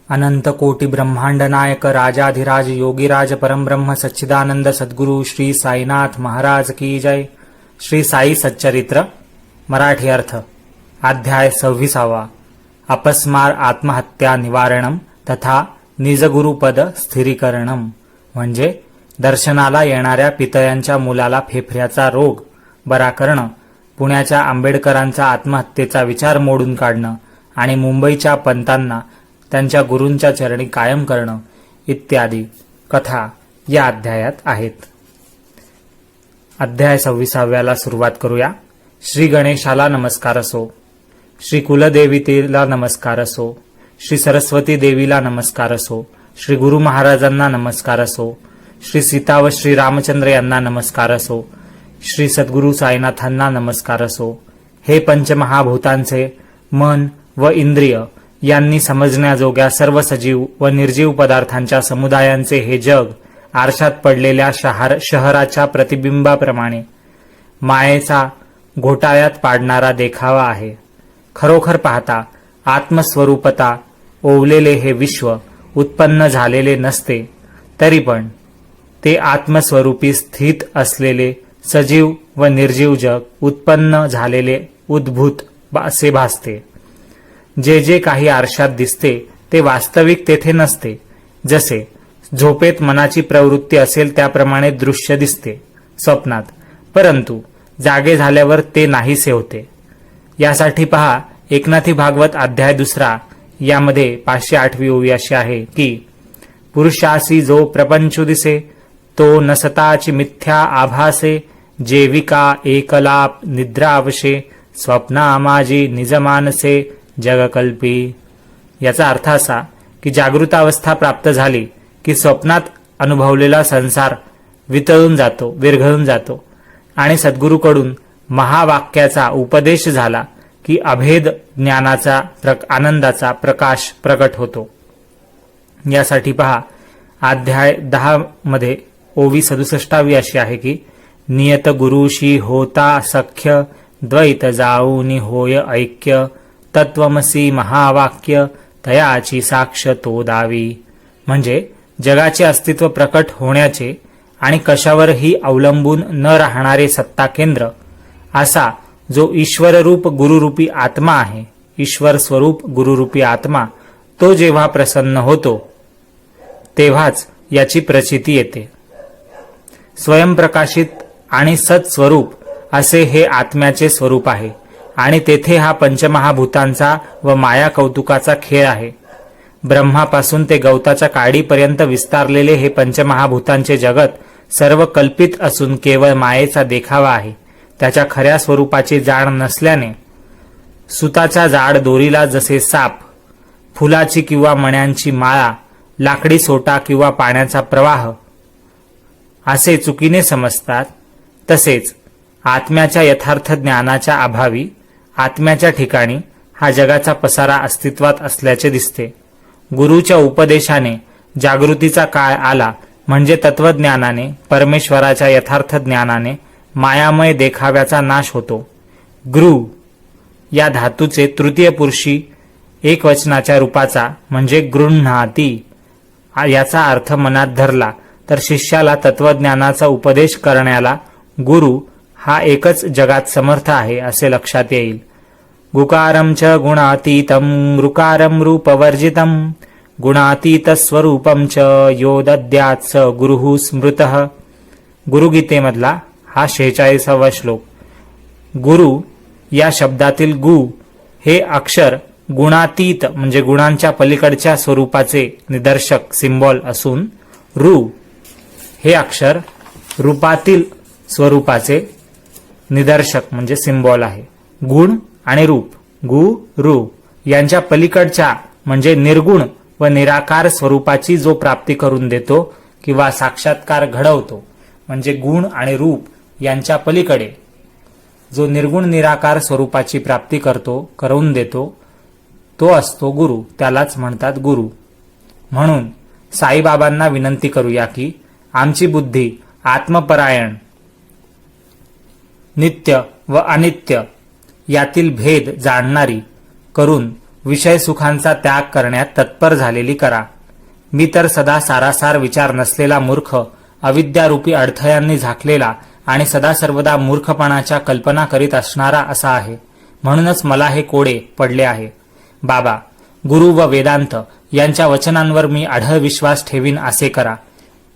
अनंत कोटी ब्रह्मांड नायक राजाधिराज योगीराज परमब्रह्म सच्चिदानंद सद्गुरु श्री साईनाथ महाराज की जय। श्री साई सच्चरित्र मराठी अर्थ अध्याय 26 अपस्मार आत्महत्या निवारणम तथा निजगुरुपद स्थिरीकरणम म्हणजे दर्शनाला येणाऱ्या पितयांच्या मुलाला फेफऱ्याचा रोग बरा करणं, पुण्याच्या आंबेडकरांचा आत्महत्येचा विचार मोडून काढणं आणि मुंबईच्या पंतांना त्यांच्या गुरूंच्या चरणी कायम करणं इत्यादी कथा या अध्यायात आहेत। अध्याय 26 सुरुवात करूया। श्री गणेशाला नमस्कार असो, श्री कुलदेवीला नमस्कार असो, श्री सरस्वती देवीला नमस्कार असो, श्री गुरु महाराजांना नमस्कार असो, श्री सीता व श्री रामचंद्र यांना नमस्कार असो, श्री सद्गुरु साईनाथांना नमस्कार असो। हे पंचमहाभूतांचे मन व इंद्रिय यांनी समजण्याजोग्या सर्व सजीव व निर्जीव पदार्थांच्या समुदायांचे हे जग आरशात पडलेल्या शहराच्या प्रतिबिंबाप्रमाणे मायेचा घोटाळ्यात पाडणारा देखावा आहे। खरोखर पाहता आत्मस्वरूपता ओवलेले हे विश्व उत्पन्न झालेले नसते, तरी पण ते आत्मस्वरूपी स्थित असलेले सजीव व निर्जीव जग उत्पन्न झालेले उद्भूत असे भासते। जे जे काही आरशात दिसते ते वास्तविक तेथे नसते। जसे झोपेत मनाची प्रवृत्ती असेल त्याप्रमाणे दृश्य दिसते स्वप्नात, परंतु जागे झाल्यावर ते नाहीसे होते। यासाठी पहा एकनाथी भागवत अध्याय 2 यामध्ये 508वी ओवी अशी आहे की पुरुषासी जो प्रपंचु दिसे तो नसताची मिथ्या आभासे, जेविका एकलाप निद्रावशे स्वप्ना माझी निजमानसे जगकल्पी। याचा अर्थ असा की जागृतावस्था प्राप्त झाली की स्वप्नात अनुभवलेला संसार वितळून जातो, विरघळून जातो आणि सद्गुरूकडून महावाक्याचा उपदेश झाला की अभेद ज्ञानाचा आनंदाचा प्रकाश प्रकट होतो। यासाठी पहा अध्याय 10 मध्ये ओवी 67वी अशी आहे की नियत गुरुशी होता सख्य द्वैत जाऊनी होय ऐक्य तत्वमसी महावाक्य तयाची साक्ष तो दावी। म्हणजे जगाचे अस्तित्व प्रकट होण्याचे आणि कशावरही अवलंबून न राहणारे सत्ता केंद्र असा जो ईश्वररूप गुरुरूपी आत्मा आहे, ईश्वर स्वरूप गुरुरूपी आत्मा, तो जेव्हा प्रसन्न होतो तेव्हाच याची प्रचिती येते। स्वयंप्रकाशित आणि सत्स्वरूप असे हे आत्म्याचे स्वरूप आहे आणि तेथे हा पंचमहाभूतांचा व माया कौतुकाचा खेळ आहे। ब्रह्मापासून ते गवताच्या काडीपर्यंत विस्तारलेले हे पंचमहाभूतांचे जगत सर्व कल्पित असून केवळ मायेचा देखावा आहे। त्याच्या खऱ्या स्वरूपाची जाण नसल्याने सुताच्या जाड दोरीला जसे साप, फुलाची किंवा मण्यांची माळा, लाकडी सोटा किंवा पाण्याचा प्रवाह असे चुकीने समजतात, तसेच आत्म्याच्या यथार्थ ज्ञानाच्या अभावी आत्म्याच्या ठिकाणी हा जगाचा पसारा अस्तित्वात असल्याचे दिसते। गुरुच्या उपदेशाने जागृतीचा काळ आला म्हणजे तत्वज्ञानाने, परमेश्वराच्या यथार्थ ज्ञानाने मायामय देखाव्याचा नाश होतो। गुरु या धातूचे तृतीय पुरुषी एकवचनाच्या रूपाचा म्हणजे गृह्णाती याचा अर्थ मनात धरला तर शिष्याला तत्वज्ञानाचा उपदेश करण्याला गुरु हा एकच जगात समर्थ आहे असे लक्षात येईल। गुकारं च गुणातीतं ऋकारं रूपवर्जितं गुणातीत स्वरूपं च यो दद्यात् स गुरुः स्मृतः। गुरुगीतेमधला हा 46वा श्लोक। गुरु या शब्दातील गु हे अक्षर गुणातीत म्हणजे गुणांच्या पलीकडच्या स्वरूपाचे निदर्शक सिंबॉल असून रू हे अक्षर रूपातील स्वरूपाचे निदर्शक म्हणजे सिंबॉल आहे। गुण आणि रूप गुरु यांच्या पलीकडच्या म्हणजे निर्गुण व निराकार स्वरूपाची जो प्राप्ती करून देतो किंवा साक्षात्कार घडवतो म्हणजे गुण आणि रूप यांच्या पलीकडे जो निर्गुण निराकार स्वरूपाची प्राप्ती करून देतो तो असतो गुरु, त्यालाच म्हणतात गुरु। म्हणून साईबाबांना विनंती करूया की आमची बुद्धी आत्मपरायण, नित्य व अनित्य यातील भेद जाणणारी करून विषय सुखांचा त्याग करण्यात तत्पर झालेली करा. मी तर सदा सारासार विचार नसलेला मूर्ख, अविद्यारूपी अडथळ्यांनी झाकलेला आणि सदा सर्वदा मूर्खपणाच्या कल्पना करीत असणारा असा आहे. म्हणूनच मला हे कोडे पडले आहे. बाबा, गुरु व वेदांत यांच्या वचनांवर मी अढळ विश्वास ठेवीन असे करा.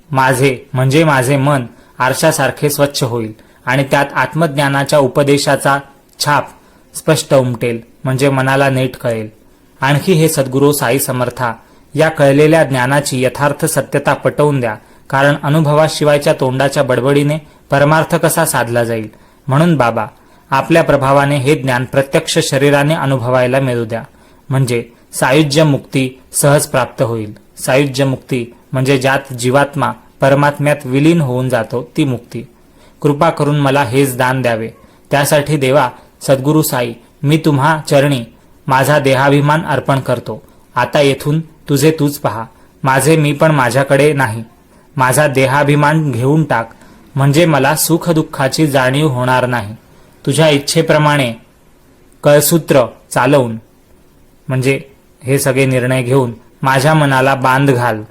माझे म्हणजे माझे मन आरशासारखे स्वच्छ होईल आणि त्यात आत्मज्ञानाच्या उपदेशाचा छाप स्पष्ट उमटेल, म्हणजे मनाला नीट कळेल. आणखी हे सद्गुरू साई समर्था, या कळलेल्या ज्ञानाची यथार्थ सत्यता पटवून द्या, कारण अनुभवाशिवायच्या तोंडाच्या बडबडीने परमार्थ कसा साधला जाईल. म्हणून बाबा, आपल्या प्रभावाने हे ज्ञान प्रत्यक्ष शरीराने अनुभवायला मिळू द्या, म्हणजे सायुज्य मुक्ती सहज प्राप्त होईल. सायुज्य मुक्ती म्हणजे ज्यात जीवात्मा परमात्म्यात विलीन होऊन जातो ती मुक्ती. कृपा करून मला हेच दान द्यावे. त्यासाठी देवा सद्गुरू साई, मी तुम्हा चरणी माझा देहाभिमान अर्पण करतो. आता येथून तुझे तूच पहा, माझे मी पण माझ्याकडे नाही. माझा देहाभिमान घेऊन टाक, म्हणजे मला सुख दुःखाची जाणीव होणार नाही. तुझ्या इच्छेप्रमाणे कळसूत्र चालवून, म्हणजे हे सगळे निर्णय घेऊन माझ्या मनाला बांध घाल,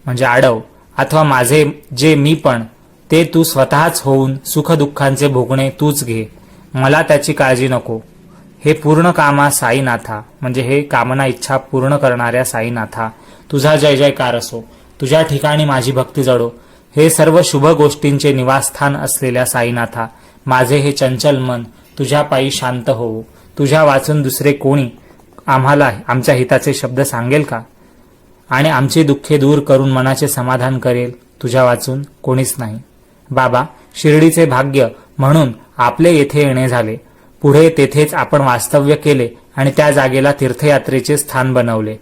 म्हणजे अडव, अथवा माझे जे मी पण ते तू स्वतःच होऊन सुखदुःखांचे भोगणे तूच घे. मला त्याची काळजी नको. हे पूर्ण कामा साईनाथा, म्हणजे हे कामना इच्छा पूर्ण करणाऱ्या साईनाथा, तुझा जय जयकार असो. तुझ्या ठिकाणी माझी भक्ती जडो. हे सर्व शुभ गोष्टींचे निवासस्थान असलेल्या साईनाथा, माझे हे चंचल मन तुझ्या पायी शांत होवो. तुझ्या वाचून दुसरे कोणी आम्हाला आमच्या हिताचे शब्द सांगेल का? आणि आमची दुःखे दूर करून मनाचे समाधान करेल? तुझ्या वाचून कोणीच नाही. बाबा, शिर्डीचे भाग्य म्हणून आपले येथे येणे झाले. पुढे तेथेच आपण वास्तव्य केले आणि त्या जागेला तीर्थयात्रेचे स्थान बनवले.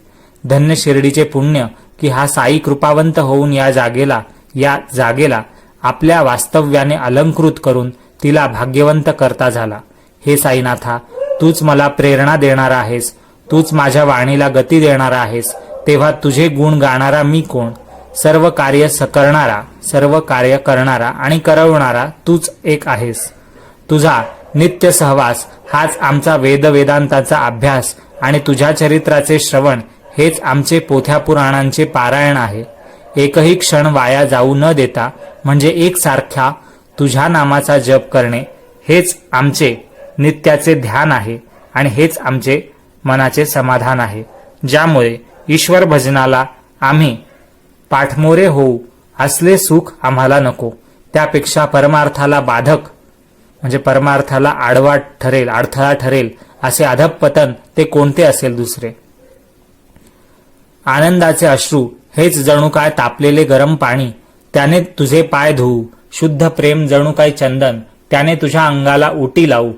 धन्य शिर्डीचे पुण्य की हा साई कृपावंत होऊन या जागेला आपल्या वास्तव्याने अलंकृत करून तिला भाग्यवंत करता झाला. हे साईनाथा, तूच मला प्रेरणा देणारा आहेस, तूच माझ्या वाणीला गती देणारा आहेस, तेव्हा तुझे गुण गाणारा मी कोण? सर्व कार्य करणारा आणि करवणारा तूच एक आहेस. तुझा नित्य सहवास हाच आमचा वेदांताचा अभ्यास आणि तुझ्या चरित्राचे श्रवण हेच आमचे पोथ्या पुराणांचे पारायण आहे. एकही क्षण वाया जाऊ न देता, म्हणजे एकसारख्या तुझ्या नामाचा जप करणे हेच आमचे नित्याचे ध्यान आहे आणि हेच आमचे मनाचे समाधान आहे. ज्यामुळे ईश्वर भजनाला आम्ही पाठमोरे होऊ असले सुख आम्हाला नको. त्यापेक्षा परमार्थाला बाधक, म्हणजे परमार्थाला अडथळा ठरेल असे अधःपतन ते कोणते असेल दुसरे? आनंदाचे अश्रू हेच जणू काय तापलेले गरम पाणी, त्याने तुझे पाय धुवू. शुद्ध प्रेम जणू काय चंदन, त्याने तुझ्या अंगाला उटी लावू.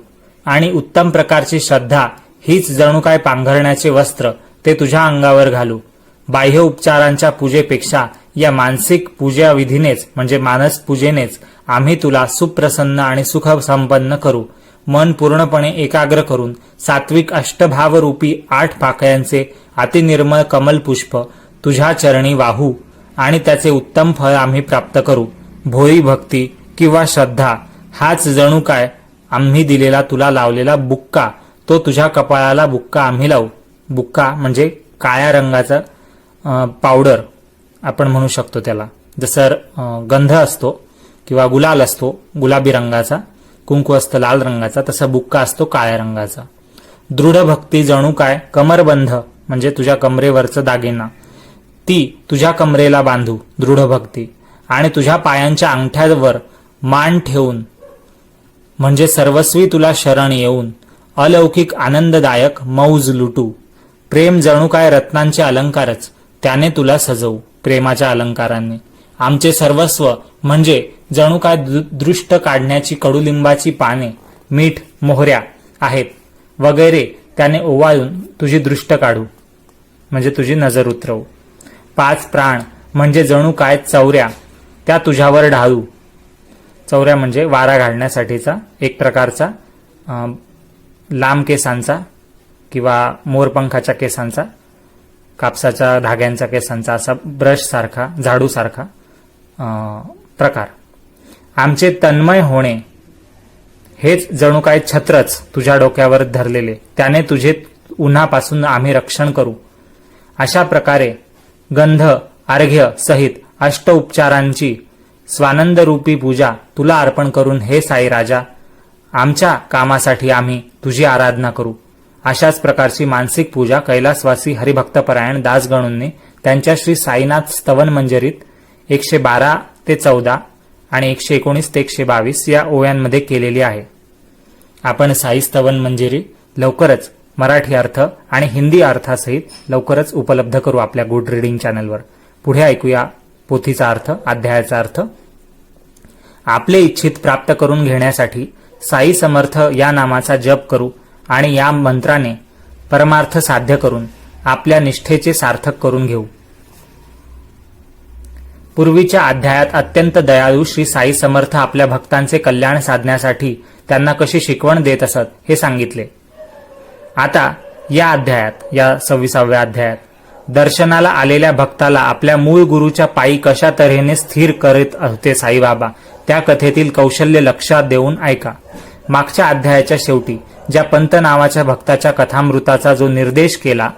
आणि उत्तम प्रकारची श्रद्धा हीच जणू काय पांघरण्याचे वस्त्र, ते तुझ्या अंगावर घालू. बाह्य उपचारांच्या पूजेपेक्षा या मानसिक पूजाविधीनेच, म्हणजे मानस पूजेनेच आम्ही तुला सुप्रसन्न आणि सुख संपन्न करू. मन पूर्णपणे एकाग्र करून सात्विक अष्टभावरूपी 8 पाकळ्यांचे अतिनिर्मळ कमल पुष्प तुझ्या चरणी वाहू आणि त्याचे उत्तम फळ आम्ही प्राप्त करू. भोळी भक्ती किंवा श्रद्धा हाच जणू काय आम्ही दिलेला तुला लावलेला बुक्का, तो तुझ्या कपाळाला बुक्का आम्ही लावू. बुक्का म्हणजे काळ्या रंगाचा पावडर आपण म्हणू शकतो त्याला. जसं गंध असतो किंवा गुलाल असतो गुलाबी रंगाचा, कुंकू असतं लाल रंगाचा, तसा बुक्का असतो काळ्या रंगाचा. दृढ भक्ती जणू काय कमरबंध, म्हणजे तुझ्या कमरेवरचं दागिना, ती तुझ्या कमरेला बांधू दृढ भक्ती. आणि तुझ्या पायांच्या अंगठ्यावर मान ठेवून, म्हणजे सर्वस्वी तुला शरण येऊन अलौकिक आनंददायक मौज लुटू. प्रेम जणू काय रत्नांचे अलंकारच, त्याने तुला सजवू प्रेमाच्या अलंकारांनी. आमचे सर्वस्व म्हणजे जणू काय दृष्ट काढण्याची कडुलिंबाची पाने, मीठ, मोहऱ्या आहेत वगैरे त्याने ओवाळून तुझी दृष्ट काढू, म्हणजे तुझी नजर उतरवू. 5 प्राण म्हणजे जणू काय चौऱ्या, त्या तुझ्यावर ढाळू. चौऱ्या म्हणजे वारा घालण्यासाठीचा एक प्रकारचा लांब केसांचा किंवा मोरपंखाच्या केसांचा, कापसाच्या धाग्यांच्या केसांचा असा ब्रश सारखा, झाडू सारखा प्रकार. आमचे तन्मय होणे हेच जणू काय छत्रच तुझ्या डोक्यावर धरलेले, त्याने तुझे उन्हापासून आम्ही रक्षण करू. अशा प्रकारे गंध अर्घ्य सहित अष्टउपचारांची स्वानंदरूपी पूजा तुला अर्पण करून हे साई राजा, आमच्या कामासाठी आम्ही तुझी आराधना करू. अशाच प्रकारची मानसिक पूजा कैलासवासी हरिभक्तपरायण दासगणूंनी त्यांच्या श्री साईनाथ स्तवन मंजरीत 112 ते 14 आणि 119 ते 122 या ओव्यांमध्ये केलेली आहे. आपण साई स्तवन मंजिरी लवकरच मराठी अर्थ आणि हिंदी अर्थासहित लवकरच उपलब्ध करू आपल्या गुड रीडिंग चॅनलवर. पुढे ऐकूया पोथीचा अर्थ, अध्यायाचा अर्थ. आपले इच्छित प्राप्त करून घेण्यासाठी साई समर्थ या नामाचा जप करू आणि या मंत्राने परमार्थ साध्य करून आपल्या निष्ठेचे सार्थक करून घेऊ. पूर्वीच्या अध्यायात अत्यंत दयाळू श्री साई समर्थ आपल्या भक्तांचे कल्याण साधण्यासाठी त्यांना कशी शिकवण देत असत हे सांगितले. आता या अध्यायात, या 26व्या अध्यायात दर्शनाला आलेल्या भक्ताला आपल्या मूळ गुरुच्या पायी कशा तऱ्हेने स्थिर करीत होते साईबाबा, त्या कथेतील कौशल्य लक्षात देऊन ऐका. मागच्या अध्यायाच्या शेवटी ज्या पंत नावाच्या भक्ताच्या कथामृताचा जो निर्देश केला,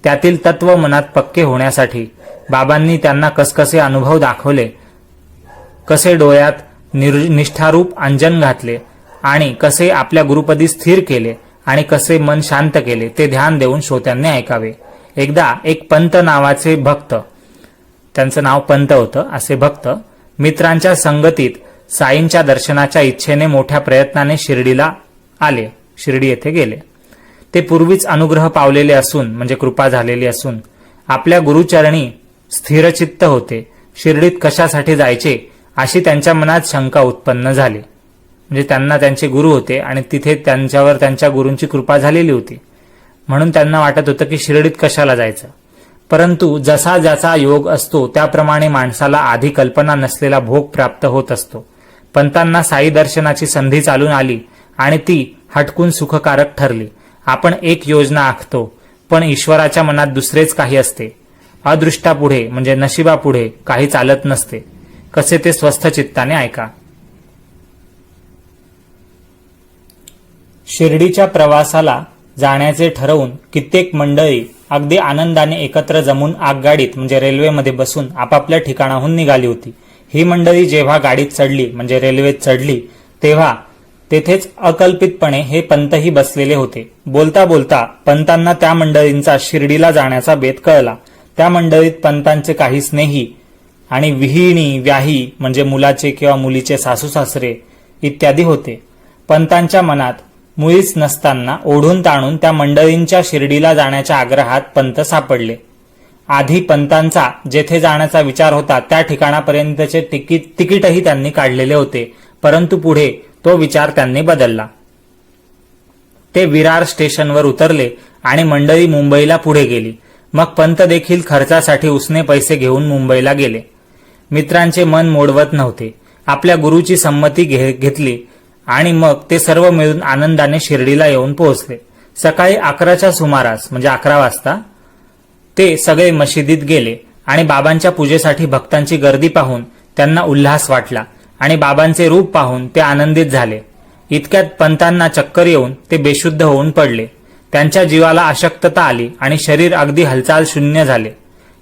त्यातील तत्व मनात पक्के होण्यासाठी बाबांनी त्यांना कसकसे अनुभव दाखवले, कसे डोळ्यात निष्ठारूप अंजन घातले आणि कसे आपल्या गुरुपदी स्थिर केले आणि कसे मन शांत केले, ते ध्यान देऊन श्रोत्यांनी ऐकावे. एकदा एक पंत नावाचे भक्त, त्यांचं नाव पंत होतं, असे भक्त मित्रांच्या संगतीत साईंच्या दर्शनाच्या इच्छेने मोठ्या प्रयत्नाने शिर्डीला आले, शिर्डी येथे गेले. ते पूर्वीच अनुग्रह पावलेले असून, म्हणजे कृपा झालेली असून, आपल्या गुरुचरणी स्थिरचित्त होते. शिर्डीत कशासाठी जायचे अशी त्यांच्या मनात शंका उत्पन्न झाली. म्हणजे त्यांना त्यांचे गुरु होते आणि तिथे त्यांच्यावर त्यांच्या गुरूंची कृपा झालेली होती, म्हणून त्यांना वाटत होतं की शिर्डीत कशाला जायचं. परंतु जसा ज्याचा योग असतो त्याप्रमाणे माणसाला आधी कल्पना नसलेला भोग प्राप्त होत असतो. पंतांना साई दर्शनाची संधी चालून आली आणि ती हटकून सुखकारक ठरली. आपण एक योजना आखतो, पण ईश्वराच्या मनात दुसरेच काही असते. अदृष्टापुढे म्हणजे नशिबापुढे काही चालत नसते. कसे ते स्वस्थ चित्ताने ऐका. शिर्डीच्या प्रवासाला जाण्याचे ठरवून कित्येक मंडळी अगदी आनंदाने एकत्र जमून आगगाडीत म्हणजे रेल्वेमध्ये बसून आपापल्या ठिकाणाहून निघाली होती. ही मंडळी जेव्हा गाडीत चढली म्हणजे रेल्वेत चढली, तेव्हा तेथेच अकल्पितपणे हे पंतही बसलेले होते. बोलता बोलता पंतांना त्या मंडळींचा शिर्डीला जाण्याचा बेत कळला. त्या मंडळीत पंतांचे काही स्नेही आणि विहिणी व्याही म्हणजे मुलाचे किंवा मुलीचे सासू सासरे इत्यादी होते. पंतांच्या मनात मुळीच नसताना ओढून ताणून त्या मंडळींच्या शिर्डीला जाण्याच्या आग्रहात पंत सापडले. आधी पंतांचा जेथे जाण्याचा विचार होता त्या ठिकाणापर्यंतचे तिकीटही त्यांनी काढलेले होते, परंतु पुढे तो विचार त्यांनी बदलला. ते विरार स्टेशनवर उतरले आणि मंडळी मुंबईला पुढे गेली. मग पंत देखील खर्चासाठी उसने पैसे घेऊन मुंबईला गेले. मित्रांचे मन मोडवत नव्हते. आपल्या गुरुची संमती घेतली आणि मग ते सर्व मिळून आनंदाने शिर्डीला येऊन पोहोचले. सकाळी 11च्या सुमारास म्हणजे 11 वाजता ते सगळे मशिदीत गेले आणि बाबांच्या पूजेसाठी भक्तांची गर्दी पाहून त्यांना उल्हास वाटला आणि बाबांचे रूप पाहून ते आनंदित झाले. इतक्यात पंतांना चक्कर येऊन ते बेशुद्ध होऊन पडले. त्यांच्या जीवाला अशक्तता आली आणि शरीर अगदी हालचाल शून्य झाले.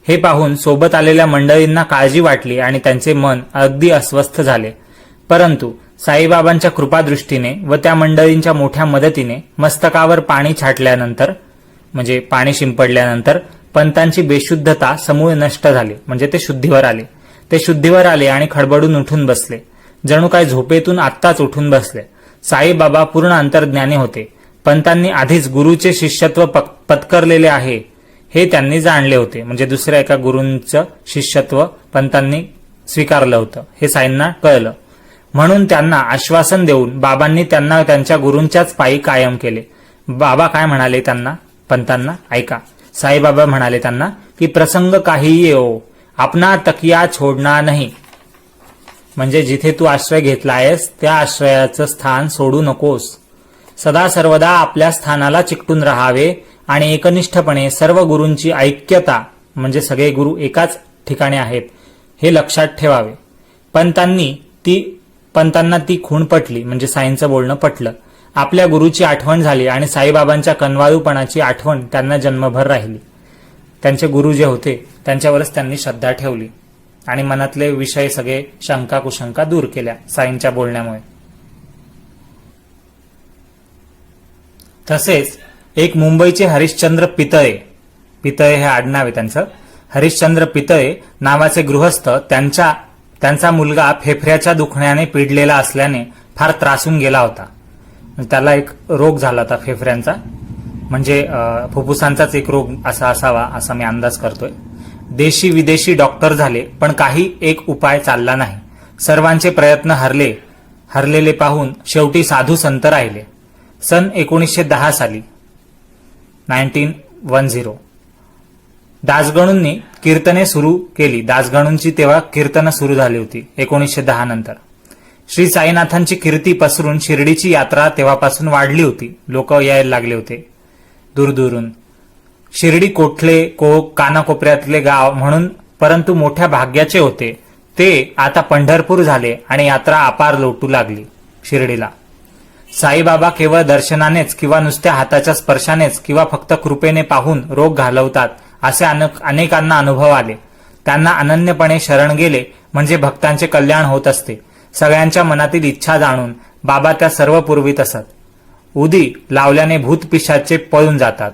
हे पाहून सोबत आलेल्या मंडळींना काळजी वाटली आणि त्यांचे मन अगदी अस्वस्थ झाले. परंतु साईबाबांच्या कृपादृष्टीने व त्या मंडळींच्या मोठ्या मदतीने मस्तकावर पाणी छाटल्यानंतर म्हणजे पाणी शिंपडल्यानंतर पंतांची बेशुद्धता समूळ नष्ट झाली, म्हणजे ते शुद्धीवर आले. ते शुद्धीवर आले आणि खडबडून उठून बसले, जणू काय झोपेतून आत्ताच उठून बसले. साईबाबा पूर्ण अंतर्ज्ञानी होते. पंतांनी आधीच गुरुचे शिष्यत्व पत्करलेले आहे हे त्यांनी जाणले होते, म्हणजे दुसऱ्या एका गुरूंचं शिष्यत्व पंतांनी स्वीकारलं होतं हे साईंना कळलं. म्हणून त्यांना आश्वासन देऊन बाबांनी त्यांना त्यांच्या गुरूंच्याच पायी कायम केले. बाबा काय म्हणाले त्यांना, पंतांना ऐका. साईबाबा म्हणाले त्यांना की प्रसंग काहीही येवो, आपणा तकिया छोडणार नाही. म्हणजे जिथे तू आश्रय घेतलायस त्या आश्रयाचं स्थान सोडू नकोस. सदा सर्वदा आपल्या स्थानाला चिकटून राहावे आणि एकनिष्ठपणे सर्व गुरूंची ऐक्यता म्हणजे सगळे गुरु एकाच ठिकाणी आहेत हे लक्षात ठेवावे. पंतांना ती खूण पटली, म्हणजे साईंचं बोलणं पटलं आपल्या गुरुची आठवण झाली आणि साईबाबांच्या कनवाळूपणाची आठवण त्यांना जन्मभर राहिली. त्यांचे गुरु जे होते त्यांच्यावरच त्यांनी श्रद्धा ठेवली आणि मनातले विषय सगळे शंका कुशंका दूर केल्या साईंच्या बोलण्यामुळे. तसेच एक मुंबईचे हरिश्चंद्र पितळे, पितळे हे आडनाव आहे त्यांचं, हरिश्चंद्र पितळे नावाचे गृहस्थ त्यांचा मुलगा फेफऱ्याच्या दुखण्याने पिडलेला असल्याने फार त्रासून गेला होता. त्याला एक रोग झाला होता फेफऱ्यांचा, म्हणजे फुफ्फुसांचाच एक रोग असा असावा असा मी अंदाज करतोय. देशी विदेशी डॉक्टर झाले पण काही एक उपाय चालला नाही. सर्वांचे प्रयत्न हरलेले पाहून शेवटी साधू संत राहिले. सन 1910 साली 1910 दासगणूंनी कीर्तने सुरू केली. दासगणूंची तेव्हा कीर्तनं सुरू झाली होती 1910 नंतर. श्री साईनाथांची कीर्ती पसरून शिर्डीची यात्रा तेव्हापासून वाढली होती. लोक यायला लागले होते दूरदूरून. शिर्डी कोठले कानाकोपऱ्यातले गाव म्हणून, परंतु मोठ्या भाग्याचे होते ते आता पंढरपूर झाले आणि यात्रा अपार लोटू लागली शिर्डीला. साईबाबा केवळ दर्शनानेच किंवा नुसत्या हाताच्या स्पर्शानेच किंवा फक्त कृपेने पाहून रोग घालवतात असे अनेकांना अनुभव आले. त्यांना अनन्यपणे शरण गेले म्हणजे भक्तांचे कल्याण होत असते. सगळ्यांच्या मनातील इच्छा जाणून बाबा त्या सर्व पुरवीत असत. उदी लावल्याने भूत पिशाचे पळून जातात.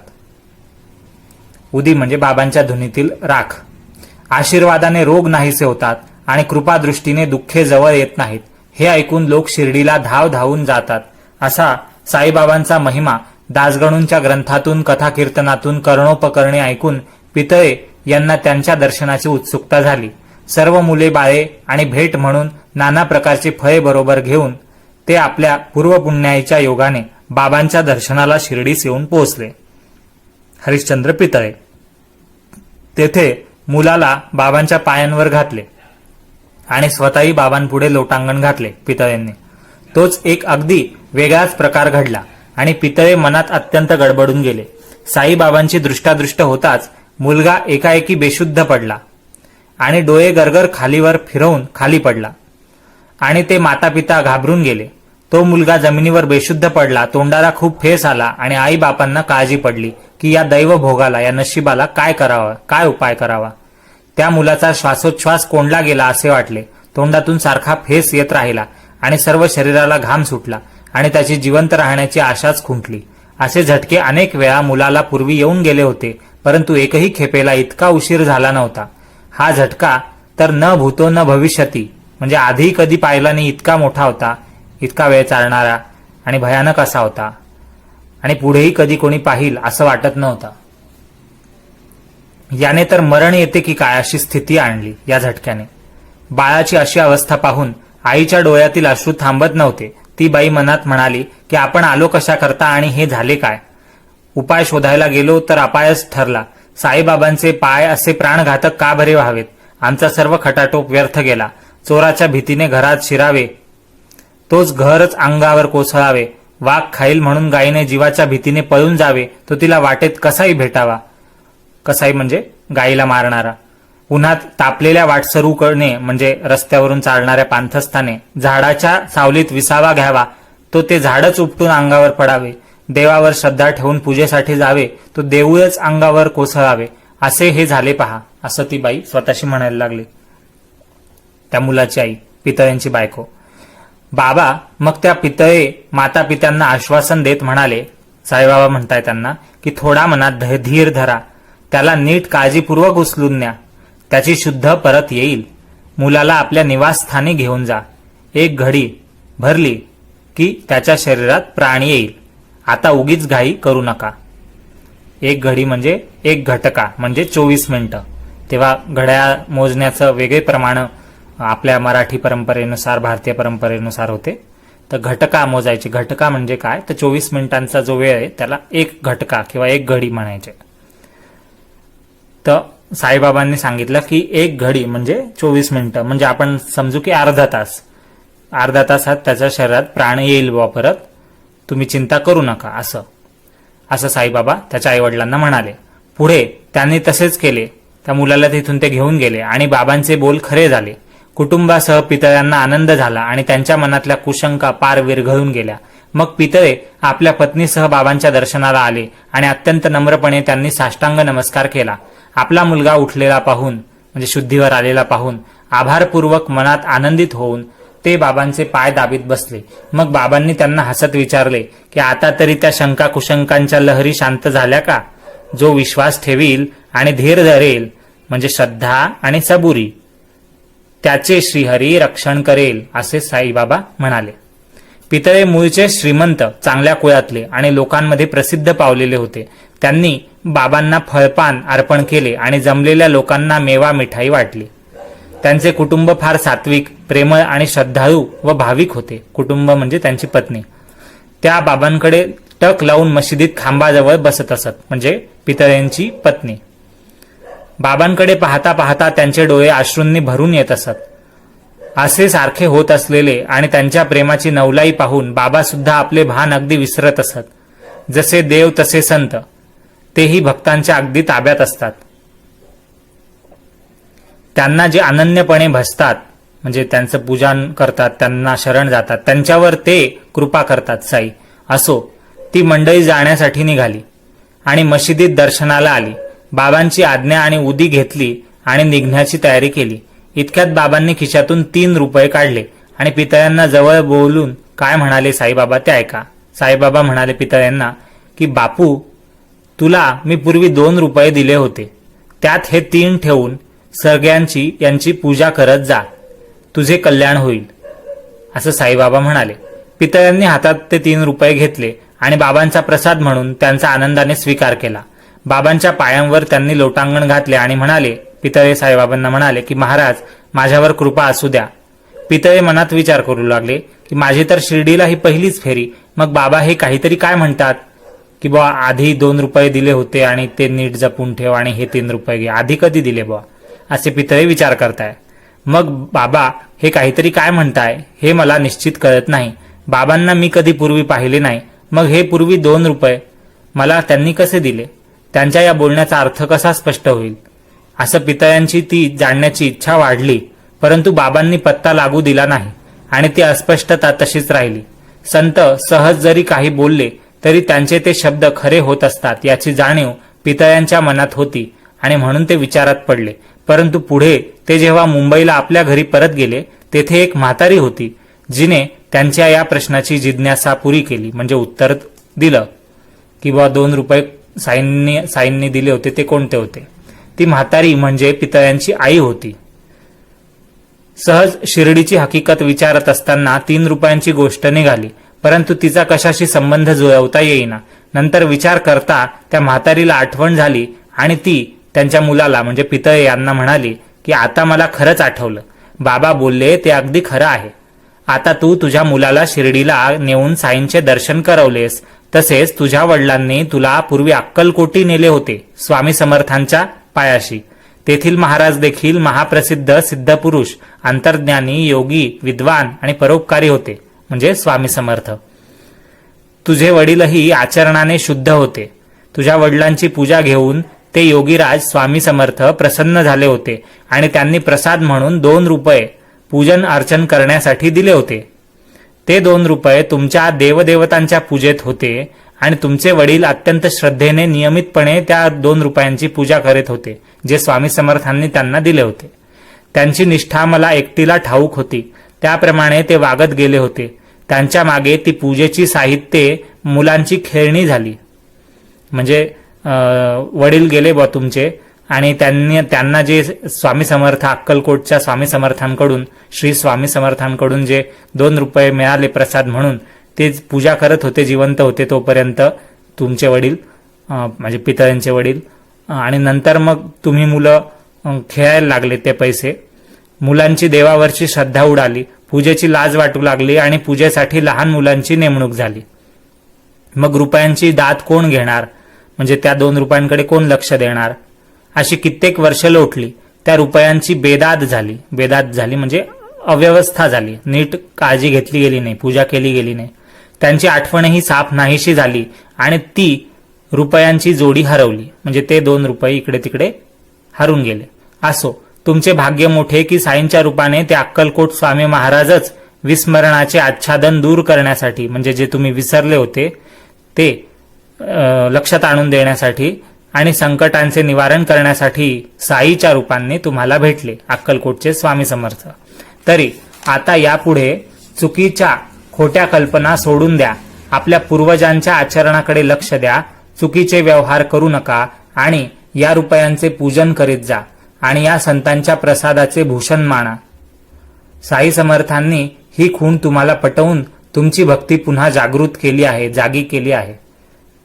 उदी म्हणजे बाबांच्या धुनीतील राख. आशीर्वादाने रोग नाहीसे होतात आणि कृपादृष्टीने दुःखे जवळ येत नाहीत. हे ऐकून लोक शिर्डीला धावून जातात. असा साईबाबांचा महिमा दासगणूंच्या ग्रंथातून कथाकीर्तनातून कर्णोपकरणे ऐकून पितळे यांना त्यांच्या दर्शनाची उत्सुकता झाली. सर्व मुले बाळे आणि भेट म्हणून नाना प्रकारची फळे बरोबर घेऊन ते आपल्या पूर्वपुण्याईच्या योगाने बाबांच्या दर्शनाला शिर्डीस येऊन पोहोचले. हरिश्चंद्र पितळे तेथे मुलाला बाबांच्या पायांवर घातले आणि स्वतःही बाबांपुढे लोटांगण घातले पितळेंनी. तोच एक अगदी वेगळाच प्रकार घडला आणि पितळे मनात अत्यंत गडबडून गेले. साईबाबांची दृष्टादृष्ट होताच मुलगा एकाएकी बेशुद्ध पडला आणि डोळे गरगर खालीवर फिरवून खाली पडला आणि ते मातापिता घाबरून गेले. तो मुलगा जमिनीवर बेशुद्ध पडला. तोंडाला खूप फेस आला आणि आई बापांना काळजी पडली की या दैवभोगाला, या नशिबाला काय करावं, काय उपाय करावा. त्या मुलाचा श्वासोच्छ्वास कोंडला गेला असे वाटले. तोंडातून सारखा फेस येत राहिला आणि सर्व शरीराला घाम सुटला आणि त्याची जिवंत राहण्याची आशाच खुंटली. असे झटके अनेक वेळा मुलाला पूर्वी येऊन गेले होते, परंतु एकही खेपेला इतका उशीर झाला नव्हता. हा झटका तर न भूतो न भविष्यती, म्हणजे आधी कधी पाहिला नाही इतका मोठा होता, इतका वेळ चालणारा आणि भयानक असा होता आणि पुढेही कधी कोणी पाहिल असं वाटत नव्हतं. याने तर मरण येते की काय अशी स्थिती आणली या झटक्याने. बाळाची अशी अवस्था पाहून आईच्या डोळ्यातील अश्रू थांबत नव्हते. ती बाई मनात म्हणाली की आपण आलो कशा करता आणि हे झाले काय. उपाय शोधायला गेलो तर अपायच ठरला. साईबाबांचे पाय असे प्राणघातक का बरे व्हावेत. आमचा सर्व खटाटोप व्यर्थ गेला. चोराच्या भीतीने घरात शिरावे, तोच घरच अंगावर कोसळावे. वाघ खाईल म्हणून गायीने जीवाच्या भीतीने पळून जावे, तो तिला वाटेत कसाही भेटावा. कसाई म्हणजे गायीला मारणारा. उन्हात तापलेल्या वाटसरूकडे म्हणजे रस्त्यावरून चालणाऱ्या पांथस्थाने झाडाच्या सावलीत विसावा घ्यावा, तो ते झाडच उपटून अंगावर पडावे. देवावर श्रद्धा ठेवून पूजेसाठी जावे, तो देऊळच अंगावर कोसळावे. असे हे झाले पहा, असं ती बाई स्वतःशी म्हणायला लागली. त्या मुलाची आई, पितळेंची बायको. बाबा मग त्या पितळे माता पित्यांना आश्वासन देत म्हणाले, साईबाबा म्हणताय त्यांना की थोडा मनात धीर धरा, त्याला नीट काळजीपूर्वक उचलून न्या, त्याची शुद्ध परत येईल. मुलाला आपल्या निवासस्थानी घेऊन जा. एक घडी भरली की त्याच्या शरीरात प्राण येईल. आता उगीच घाई करू नका. एक घडी म्हणजे एक घटका म्हणजे 24 मिनिटं. तेव्हा घड्याळ मोजण्याचं वेगळे प्रमाण आपल्या मराठी परंपरेनुसार, भारतीय परंपरेनुसार होते. तर घटका मोजायचे. घटका म्हणजे काय, तर 24 मिनिटांचा जो वेळ आहे त्याला एक घटका किंवा एक घडी म्हणायचे. तर साईबाबांनी सांगितलं की एक घडी म्हणजे 24 मिनिटं, म्हणजे आपण समजू की अर्धा तास. अर्धा तासात त्याच्या शरीरात प्राण येईल बुवा परत, तुम्ही चिंता करू नका. असं साईबाबा त्याच्या आईवडिलांना म्हणाले. पुढे त्यांनी तसेच केले. त्या मुलाला तिथून ते घेऊन गेले आणि बाबांचे बोल खरे झाले. कुटुंबासह पितळ्यांना आनंद झाला आणि त्यांच्या मनातल्या कुशंका पार विरघळून गेल्या. मग पितळे आपल्या पत्नीसह बाबांच्या दर्शनाला आले आणि अत्यंत नम्रपणे त्यांनी साष्टांग नमस्कार केला. आपला मुलगा उठलेला पाहून म्हणजे शुद्धीवर आलेला पाहून आभारपूर्वक मनात आनंदित होऊन ते बाबांचे पाय दाबीत बसले. मग बाबांनी त्यांना हसत विचारले की आता तरी त्या शंका कुशंकांच्या लहरी शांत झाल्या का? जो विश्वास ठेवील आणि धीर धरेल म्हणजे श्रद्धा आणि सबुरी त्याचे श्रीहरी रक्षण करेल, असे साईबाबा म्हणाले. पितळे मूळचे श्रीमंत, चांगल्या कुळातले आणि लोकांमध्ये प्रसिद्ध पावलेले होते. त्यांनी बाबांना फळपान अर्पण केले आणि जमलेल्या लोकांना मेवा मिठाई वाटली. त्यांचे कुटुंब फार सात्विक, प्रेमळ आणि श्रद्धाळू व भाविक होते. कुटुंब म्हणजे त्यांची पत्नी. त्या बाबांकडे टक लावून मशिदीत खांबाजवळ बसत असत, म्हणजे पितळेंची पत्नी. बाबांकडे पाहता पाहता त्यांचे डोळे अश्रूंनी भरून येत असत. असे सारखे होत असलेले आणि त्यांच्या प्रेमाची नवलाई पाहून बाबा सुद्धा आपले भान अगदी विसरत असत. जसे देव तसे संत, तेही भक्तांच्या अगदी ताब्यात असतात. त्यांना जे अनन्यपणे भजतात म्हणजे त्यांचं पूजन करतात, त्यांना शरण जातात, त्यांच्यावर ते कृपा करतात साई. असो, ती मंडळी जाण्यासाठी निघाली आणि मशिदीत दर्शनाला आली. बाबांची आज्ञा आणि उदी घेतली आणि निघण्याची तयारी केली. इतक्यात बाबांनी खिशातून 3 रुपये काढले आणि पितळ्यांना जवळ बोलून काय म्हणाले साईबाबा ते ऐका. साईबाबा म्हणाले पितळ्यांना की बापू, तुला मी पूर्वी 2 रुपये दिले होते, त्यात हे 3 ठेवून सगळ्यांची यांची पूजा करत जा, तुझे कल्याण होईल, असं साईबाबा म्हणाले. पितळ्यांनी हातात ते 3 रुपये घेतले आणि बाबांचा प्रसाद म्हणून त्यांचा आनंदाने स्वीकार केला. बाबांच्या पायांवर त्यांनी लोटांगण घातले आणि म्हणाले, पितळे साईबाबांना म्हणाले की महाराज, माझ्यावर कृपा असू द्या. पितळे मनात विचार करू लागले की माझी तर शिर्डीला ही पहिलीच फेरी, मग बाबा हे काहीतरी काय म्हणतात की बुवा आधी 2 रुपये दिले होते आणि ते नीट जपून ठेव आणि हे 3 रुपये घे, आधी कधी दिले बुवा, असे पितळे विचार करताय. मग बाबा हे काहीतरी काय म्हणताय हे मला निश्चित कळत नाही. बाबांना मी कधी पूर्वी पाहिले नाही, मग हे पूर्वी 2 रुपये मला त्यांनी कसे दिले? त्यांच्या या बोलण्याचा अर्थ कसा स्पष्ट होईल? असं पितळ्यांची ती जाणण्याची इच्छा वाढली, परंतु बाबांनी पत्ता लागू दिला नाही आणि ती अस्पष्टता तशीच राहिली. संत सहज जरी काही बोलले तरी त्यांचे ते शब्द खरे होत असतात याची जाणीव पितळ्यांच्या मनात होती आणि म्हणून ते विचारात पडले. परंतु पुढे ते जेव्हा मुंबईला आपल्या घरी परत गेले, तेथे एक म्हातारी होती जिने त्यांच्या या प्रश्नाची जिज्ञासा पुरी केली, म्हणजे उत्तर दिलं की बा 2 रुपये साईंनी दिले होते ते कोणते होते. ती म्हातारी म्हणजे पितळ्यांची आई होती. सहज शिर्डीची हकीकत विचारत असताना 3 रुपयांची गोष्ट निघाली, परंतु तिचा कशाशी संबंध जुळवता येईना. नंतर विचार करता त्या म्हातारीला आठवण झाली आणि ती त्यांच्या मुलाला म्हणजे पितळे यांना म्हणाली की आता मला खरंच आठवलं, बाबा बोलले ते अगदी खरं आहे. आता तू तुझ्या मुलाला शिर्डीला नेऊन साईंचे दर्शन करवलेस, तसेच तुझ्या वडिलांनी तुला पूर्वी अक्कलकोटी नेले होते स्वामी समर्थांच्या पायाशी. तेथील महाराज देखील महाप्रसिद्ध सिद्धपुरुष, अंतर्ज्ञानी, योगी, विद्वान आणि परोपकारी होते, म्हणजे स्वामी समर्थ. तुझे वडीलही आचरणाने शुद्ध होते. तुझ्या वडिलांची पूजा घेऊन ते योगीराज स्वामी समर्थ प्रसन्न झाले होते आणि त्यांनी प्रसाद म्हणून 2 रुपये पूजन अर्चन करण्यासाठी दिले होते. ते 2 रुपये तुमच्या देवदेवतांच्या पूजेत होते आणि तुमचे वडील अत्यंत श्रद्धेने नियमितपणे त्या 2 रुपयांची पूजा करीत होते, जे स्वामी समर्थांनी त्यांना दिले होते. त्यांची निष्ठा मला एकटीला ठाऊक होती, त्याप्रमाणे ते वागत गेले होते. त्यांच्या मागे ती पूजेची साहित्ये मुलांची खेळणी झाली. म्हणजे वडील गेले बा तुमचे आणि त्यांना जे स्वामी समर्थ अक्कलकोटच्या स्वामी समर्थांकडून, श्री स्वामी समर्थांकडून जे 2 रुपये मिळाले प्रसाद म्हणून, ते पूजा करत होते, जिवंत होते तोपर्यंत तुमचे वडील म्हणजे पितळ्यांचे वडील. आणि नंतर मग तुम्ही मुलं खेळायला लागले ते पैसे. मुलांची देवावरची श्रद्धा उडाली, पूजेची लाज वाटू लागली आणि पूजेसाठी लहान मुलांची नेमणूक झाली. मग रुपयांची दात कोण घेणार, म्हणजे त्या 2 रुपयांकडे कोण लक्ष देणार? अशी कित्येक वर्ष लोटली. त्या रुपयांची बेदाद झाली म्हणजे अव्यवस्था झाली, नीट काळजी घेतली गेली नाही, पूजा केली गेली नाही. त्यांची आठवणही साफ नाहीशी झाली आणि ती रुपयांची जोडी हरवली, म्हणजे ते 2 रुपये इकडे तिकडे हरून गेले. असो, तुमचे भाग्य मोठे की साईंच्या रूपाने ते अक्कलकोट स्वामी महाराजच विस्मरणाचे आच्छादन दूर करण्यासाठी, म्हणजे जे तुम्ही विसरले होते ते लक्षात आणून देण्यासाठी आणि संकटांचे निवारण करण्यासाठी साईच्या रूपांनी तुम्हाला भेटले अक्कलकोटचे स्वामी समर्थ. तरी आता यापुढे चुकीच्या खोट्या कल्पना सोडून द्या, आपल्या पूर्वजांच्या आचरणाकडे लक्ष द्या, चुकीचे व्यवहार करू नका आणि या रुपयांचे पूजन करीत जा आणि या संतांच्या प्रसादाचे भूषण माना. साई समर्थांनी ही खूण तुम्हाला पटवून तुमची भक्ती पुन्हा जागृत केली आहे, जागी केली आहे,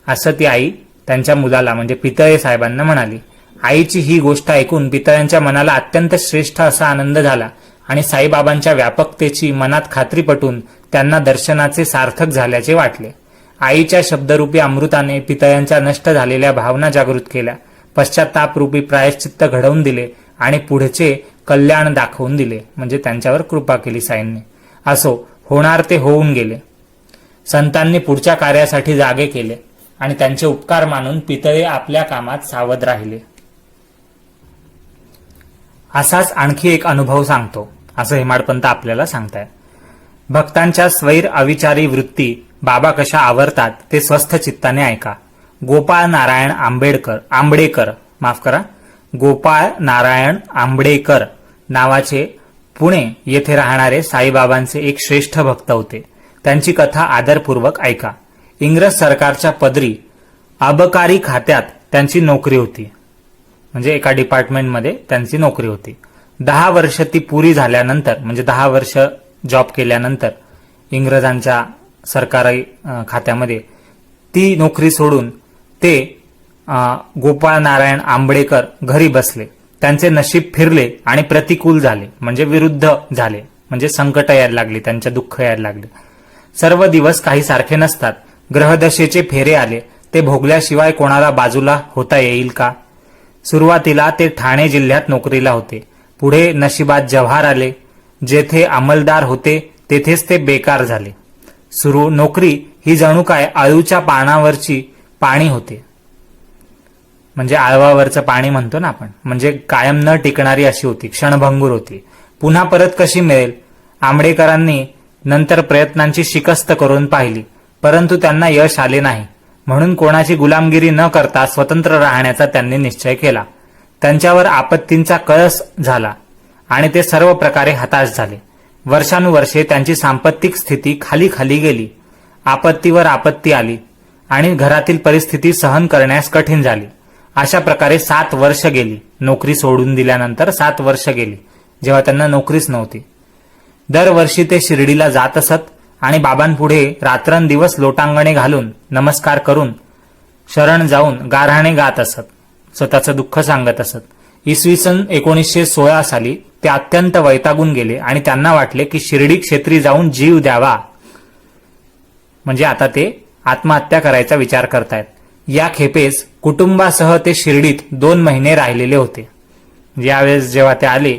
असं ती आई त्यांच्या मुलाला म्हणजे पितळे साहेबांना म्हणाली. आईची ही गोष्ट ऐकून पितळ्यांच्या मनाला अत्यंत श्रेष्ठ असा आनंद झाला आणि साईबाबांच्या व्यापकतेची मनात खात्री पटून त्यांना दर्शनाचे सार्थक झाल्याचे वाटले. आईच्या शब्दरूपी अमृताने पितळ्यांच्या नष्ट झालेल्या भावना जागृत केल्या, पश्चातापरूपी प्रायश्चित्त घडवून दिले आणि पुढचे कल्याण दाखवून दिले, म्हणजे त्यांच्यावर कृपा केली साईंनी. असो, होणार ते होऊन गेले. संतांनी पुढच्या कार्यासाठी जागे केले आणि त्यांचे उपकार मानून पितळे आपल्या कामात सावध राहिले. असाच आणखी एक अनुभव सांगतो, असं हेमाडपंत आपल्याला सांगतायत. भक्तांच्या स्वैर अविचारी वृत्ती बाबा कशा आवरतात ते स्वस्थ चित्ताने ऐका. गोपाळ नारायण आंबेडकर नावाचे पुणे येथे राहणारे साईबाबांचे एक श्रेष्ठ भक्त होते. त्यांची कथा आदरपूर्वक ऐका. इंग्रज सरकारच्या पदरी अबकारी खात्यात त्यांची नोकरी होती, म्हणजे एका डिपार्टमेंटमध्ये त्यांची नोकरी होती. 10 वर्ष ती पुरी झाल्यानंतर, म्हणजे 10 वर्ष जॉब केल्यानंतर इंग्रजांच्या सरकारी खात्यामध्ये ती नोकरी सोडून ते गोपाळ नारायण आंबेडकर घरी बसले. त्यांचे नशीब फिरले आणि प्रतिकूल झाले, म्हणजे विरुद्ध झाले, म्हणजे संकट यायला लागली, त्यांच्या दुःख यायला लागले. सर्व दिवस काही सारखे नसतात. ग्रहदशेचे फेरे आले, ते भोगल्याशिवाय कोणाला बाजूला होता येईल का? सुरुवातीला ते ठाणे जिल्ह्यात नोकरीला होते. पुढे नशिबात जव्हार आले. जेथे अंमलदार होते तेथेच ते बेकार झाले. नोकरी ही जणू काय आळूच्या पानावरची पाणी होते, म्हणजे आळवावरचं पाणी म्हणतो ना आपण, म्हणजे कायम न टिकणारी अशी होती, क्षणभंगूर होती. पुन्हा परत कशी मिळेल? आंबेडकरांनी नंतर प्रयत्नांची शिकस्त करून पाहिली, परंतु त्यांना यश आले नाही. म्हणून कोणाची गुलामगिरी न करता स्वतंत्र राहण्याचा त्यांनी निश्चय केला. त्यांच्यावर आपत्तींचा कळस झाला आणि ते सर्व प्रकारे हताश झाले. वर्षानुवर्षे त्यांची सांपत्तिक स्थिती खाली खाली गेली. आपत्तीवर आपत्ती आली आणि घरातील परिस्थिती सहन करण्यास कठीण झाली. अशा प्रकारे 7 वर्ष गेली. नोकरी सोडून दिल्यानंतर 7 वर्ष गेली, जेव्हा त्यांना नोकरीच नव्हती. दरवर्षी ते शिर्डीला जात असत आणि बाबांपुढे रात्रंदिवस लोटांगणे घालून नमस्कार करून शरण जाऊन गाऱ्हाणे गात असत, स्वतःचं दुःख सांगत असत. इसवी सन 1916 साली ते अत्यंत वैतागून गेले आणि त्यांना वाटले की शिर्डी क्षेत्री जाऊन जीव द्यावा, म्हणजे आता ते आत्महत्या करायचा विचार करतायत. या खेपेस कुटुंबासह ते शिर्डीत 2 महिने राहिलेले होते. यावेळेस जेव्हा ते आले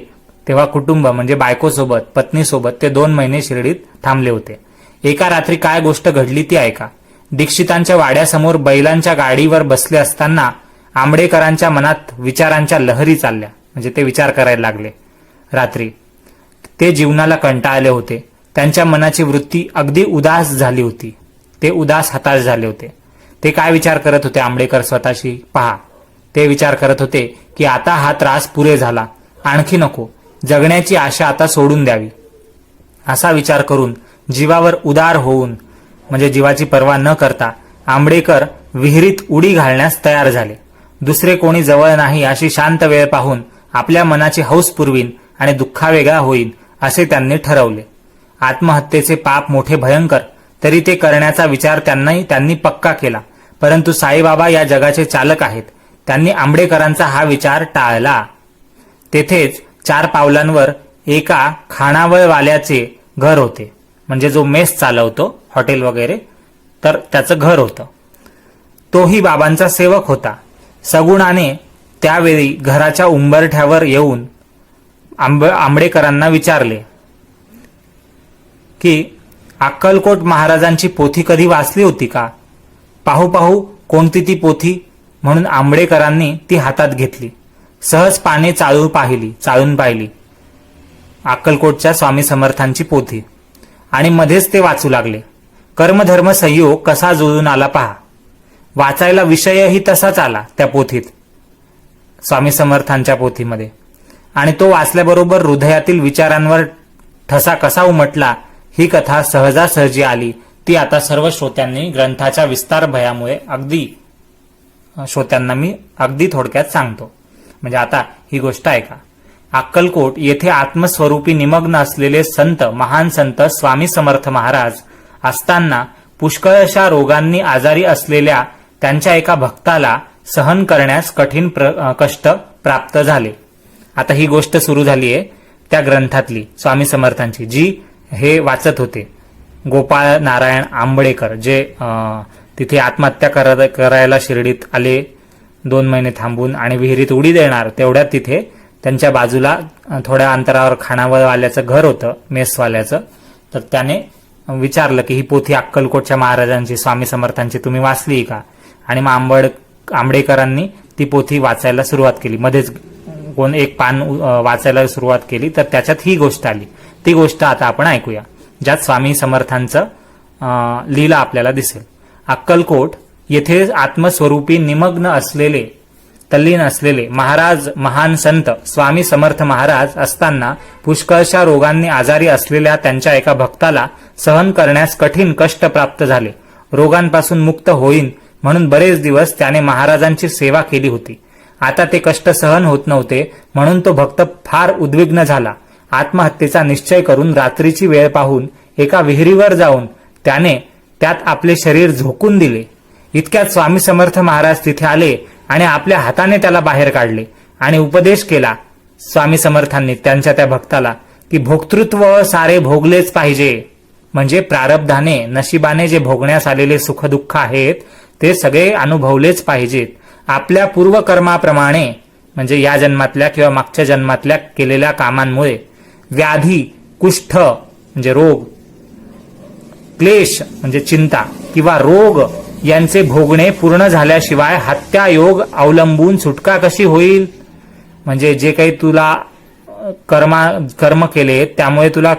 तेव्हा कुटुंब म्हणजे बायकोसोबत, पत्नीसोबत ते 2 महिने शिर्डीत थांबले होते. एका रात्री काय गोष्ट घडली ती ऐका. दीक्षितांच्या वाड्यासमोर बैलांच्या गाडीवर बसले असताना आंबेडकरांच्या मनात विचारांच्या लहरी चालल्या, म्हणजे ते विचार करायला लागले. रात्री ते जीवनाला कंटाळले होते. त्यांच्या मनाची वृत्ती अगदी उदास झाली होती. ते उदास हताश झाले होते. ते काय विचार करत होते आंबेडकर स्वतःशी पहा. ते विचार करत होते की आता हा त्रास पुरे झाला, आणखी नको, जगण्याची आशा आता सोडून द्यावी. असा विचार करून जीवावर उदार होऊन, म्हणजे जीवाची पर्वा न करता आंबेडकर विहिरीत उडी घालण्यास तयार झाले. दुसरे कोणी जवळ नाही अशी शांत वेळ पाहून आपल्या मनाची हौस पुरवीन आणि दुःखावेगळा होईल असे त्यांनी ठरवले. आत्महत्येचे पाप मोठे भयंकर, तरी ते करण्याचा विचार त्यांनी पक्का केला. परंतु साईबाबा या जगाचे चालक आहेत. त्यांनी आंबेडकरांचा हा विचार टाळला. तेथेच 4 पावलांवर एका खानावळवाल्याचे घर होते, म्हणजे जो मेस चालवतो हॉटेल वगैरे, तर त्याचं घर होतं. तोही बाबांचा सेवक होता. सगुणाने त्यावेळी घराच्या उंबरठ्यावर येऊन आंबेडकरांना विचारले की अक्कलकोट महाराजांची पोथी कधी वाचली होती का? पाहू पाहू कोणती ती पोथी, म्हणून आंबेडकरांनी ती हातात घेतली. सहज पाने चाळून पाहिली अक्कलकोटच्या स्वामी समर्थांची पोथी. आणि मध्येच ते वाचू लागले. कर्मधर्म संयोग कसा जुळून आला पहा. वाचायला विषयही तसाच आला त्या पोथीत, स्वामी समर्थांच्या पोथीमध्ये. आणि तो वाचल्याबरोबर हृदयातील विचारांवर ठसा कसा उमटला ही कथा सहजासहजी आली. ती आता सर्व श्रोत्यांनी ग्रंथाच्या विस्तार भयामुळे श्रोत्यांना मी अगदी थोडक्यात सांगतो. म्हणजे आता ही गोष्ट ऐका. अक्कलकोट येथे आत्मस्वरूपी निमग्न असलेले संत, महान संत स्वामी समर्थ महाराज असताना पुष्कळशा रोगांनी आजारी असलेल्या त्यांच्या एका भक्ताला सहन करण्यास कठीण कष्ट प्राप्त झाले. आता ही गोष्ट सुरू झाली आहे त्या ग्रंथातली, स्वामी समर्थांची, जी हे वाचत होते. गोपाळ नारायण आंबळेकर, जे तिथे आत्महत्या करायला शिर्डीत आले, 2 महिने थांबून, आणि विहिरीत उडी देणार तेवढ्यात तिथे त्यांच्या बाजूला थोड्या अंतरावर खानावळवाल्याचं घर होतं, मेसवाल्याचं. तर त्याने विचारलं की ही पोथी अक्कलकोटच्या महाराजांची, स्वामी समर्थांची, तुम्ही वाचली का? आणि मग आंबडेकरांनी ती पोथी वाचायला सुरुवात केली. मध्येच कोण एक पान वाचायला सुरुवात केली तर त्याच्यात ही गोष्ट आली. ती गोष्ट आता आपण ऐकूया, ज्यात स्वामी समर्थांचं लीला आपल्याला दिसेल. अक्कलकोट येथे आत्मस्वरूपी निमग्न असलेले, तल्लीन असलेले महाराज, महान संत स्वामी समर्थ महाराज असताना पुष्कळशा रोगांनी आजारी असलेल्या त्यांच्या एका भक्ताला सहन करण्यास कठीण कष्ट प्राप्त झाले. रोगांपासून मुक्त होईन म्हणून बरेच दिवस त्याने महाराजांची सेवा केली होती. आता ते कष्ट सहन होत नव्हते म्हणून तो भक्त फार उद्विग्न झाला. आत्महत्येचा निश्चय करून रात्रीची वेळ पाहून एका विहिरीवर जाऊन त्याने त्यात आपले शरीर झोकून दिले. इतक्यात स्वामी समर्थ महाराज तिथे आले आणि आपल्या हाताने त्याला बाहेर काढले आणि उपदेश केला स्वामी समर्थांनी त्यांच्या त्या भक्ताला की भोक्तृत्व सारे भोगलेच पाहिजे. म्हणजे प्रारब्धाने, नशिबाने जे भोगण्यास आलेले सुखदुःख आहेत ते सगळे अनुभवलेच पाहिजेत. आपल्या पूर्वकर्माप्रमाणे, म्हणजे या जन्मातल्या किंवा मागच्या जन्मातल्या केलेल्या कामांमुळे व्याधी, कुष्ठ म्हणजे रोग, क्लेश म्हणजे चिंता किंवा रोग यांचे भोगणे पूर्ण झाल्याशिवाय हत्या योग अवलंबून सुटका कशी होईल? म्हणजे जे काही तुला कर्म केले त्यामुळे तुला